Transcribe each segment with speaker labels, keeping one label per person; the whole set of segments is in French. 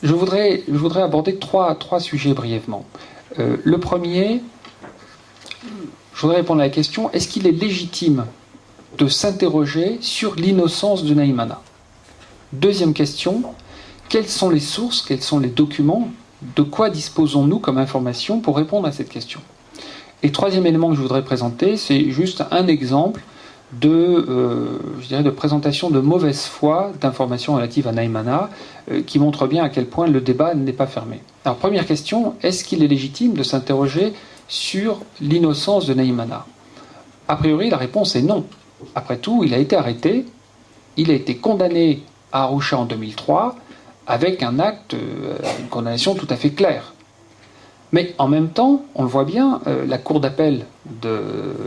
Speaker 1: Je voudrais aborder trois sujets brièvement. Le premier, je voudrais répondre à la question, est-ce qu'il est légitime de s'interroger sur l'innocence de Naïmana? Deuxième question, quelles sont les sources, quels sont les documents, de quoi disposons-nous comme information pour répondre à cette question? Et troisième élément que je voudrais présenter, c'est juste un exemple de présentation de mauvaise foi d'informations relatives à Naïmana qui montre bien à quel point le débat n'est pas fermé. Alors première question, est-ce qu'il est légitime de s'interroger sur l'innocence de Naïmana? A priori, la réponse est non. Après tout, il a été arrêté, il a été condamné à Arusha en 2003 avec un acte, une condamnation tout à fait claire. Mais en même temps, on le voit bien, la Cour d'appel de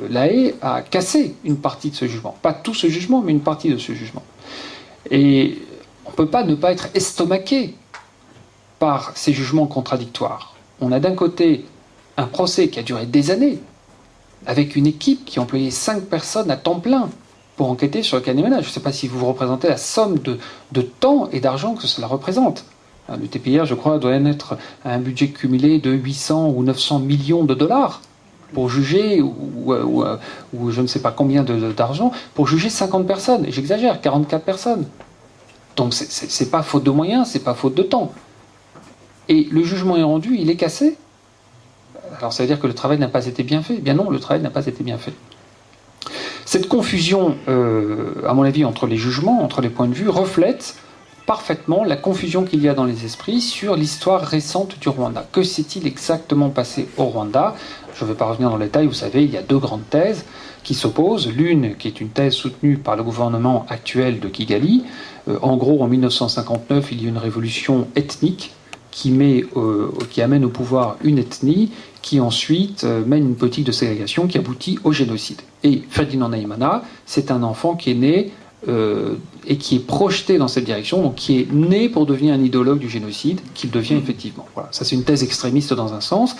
Speaker 1: La Haye a cassé une partie de ce jugement. Pas tout ce jugement, mais une partie de ce jugement. Et on ne peut pas ne pas être estomaqué par ces jugements contradictoires. On a d'un côté un procès qui a duré des années, avec une équipe qui employait 5 personnes à temps plein pour enquêter sur le cas Naïmana. Je ne sais pas si vous vous représentez la somme de temps et d'argent que cela représente. Le TPIR, je crois, doit être un budget cumulé de 800 ou 900 millions de dollars pour juger, ou je ne sais pas combien d'argent, pour juger 50 personnes. Et j'exagère, 44 personnes. Donc c'est pas faute de moyens, c'est pas faute de temps. Et le jugement est rendu, il est cassé. Alors ça veut dire que le travail n'a pas été bien fait? Eh bien non, le travail n'a pas été bien fait. Cette confusion, à mon avis, entre les jugements, entre les points de vue, reflète parfaitement la confusion qu'il y a dans les esprits sur l'histoire récente du Rwanda. Que s'est-il exactement passé au Rwanda? Je ne vais pas revenir dans le détail, vous savez, il y a 2 grandes thèses qui s'opposent. L'une qui est une thèse soutenue par le gouvernement actuel de Kigali. En gros, en 1959, il y a une révolution ethnique qui amène au pouvoir une ethnie qui ensuite mène une politique de ségrégation qui aboutit au génocide. Et Ferdinand Naïmana, c'est un enfant qui est né et qui est projeté dans cette direction, donc qui est né pour devenir un idéologue du génocide, qu'il devient effectivement. Voilà. Ça, c'est une thèse extrémiste dans un sens.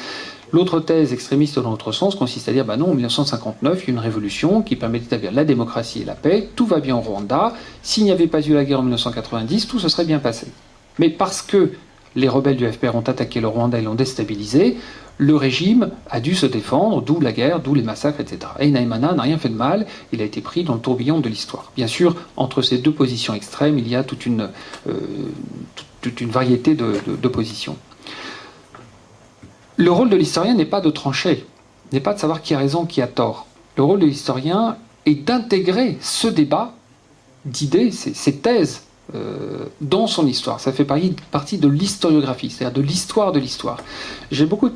Speaker 1: L'autre thèse extrémiste dans l'autre sens consiste à dire, non, en 1959, il y a une révolution qui permet d'établir la démocratie et la paix, tout va bien au Rwanda, s'il n'y avait pas eu la guerre en 1990, tout se serait bien passé. Mais parce que les rebelles du FPR ont attaqué le Rwanda et l'ont déstabilisé, le régime a dû se défendre, d'où la guerre, d'où les massacres, etc. Et Naïmana n'a rien fait de mal, il a été pris dans le tourbillon de l'histoire. Bien sûr, entre ces deux positions extrêmes, il y a toute une variété de positions. Le rôle de l'historien n'est pas de trancher, n'est pas de savoir qui a raison, qui a tort. Le rôle de l'historien est d'intégrer ce débat d'idées, ces thèses, dans son histoire. Ça fait partie de l'historiographie, c'est-à-dire de l'histoire de l'histoire. J'ai beaucoup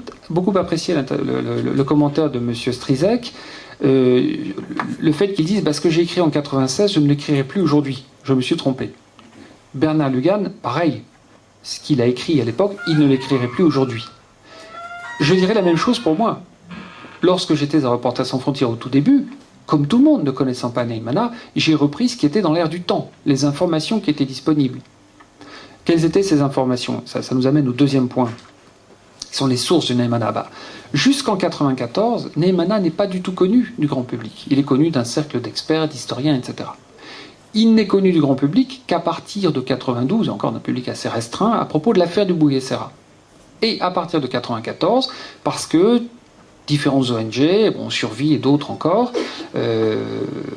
Speaker 1: apprécié le commentaire de M. Strizek, le fait qu'il dise ce que j'ai écrit en 96, je ne l'écrirai plus aujourd'hui. Je me suis trompé. Bernard Lugan, pareil. Ce qu'il a écrit à l'époque, il ne l'écrirait plus aujourd'hui. Je dirais la même chose pour moi. Lorsque j'étais à Reporters sans frontières au tout début, comme tout le monde ne connaissant pas Naïmana, j'ai repris ce qui était dans l'air du temps, les informations qui étaient disponibles. Quelles étaient ces informations? Ça nous amène au deuxième point. Qui sont les sources de Naïmana. Jusqu'en 1994, Naïmana n'est pas du tout connu du grand public. Il est connu d'un cercle d'experts, d'historiens, etc. Il n'est connu du grand public qu'à partir de 1992, et encore d'un public assez restreint, à propos de l'affaire du Bugesera. Et à partir de 1994, parce que différentes ONG, Survie et d'autres encore,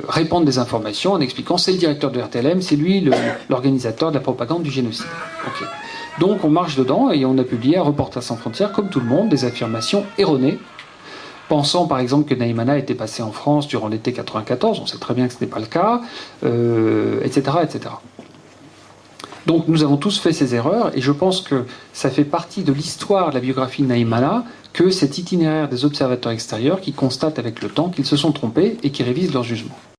Speaker 1: répandent des informations en expliquant c'est le directeur de RTLM, c'est lui l'organisateur de la propagande du génocide. Okay. Donc on marche dedans et on a publié à Reporters sans frontières, comme tout le monde, des affirmations erronées, pensant par exemple que Naïmana était passé en France durant l'été 1994, on sait très bien que ce n'est pas le cas, etc., etc. Donc nous avons tous fait ces erreurs, et je pense que ça fait partie de l'histoire de la biographie de Naïmana, que cet itinéraire des observateurs extérieurs qui constatent avec le temps qu'ils se sont trompés et qui révisent leur jugement.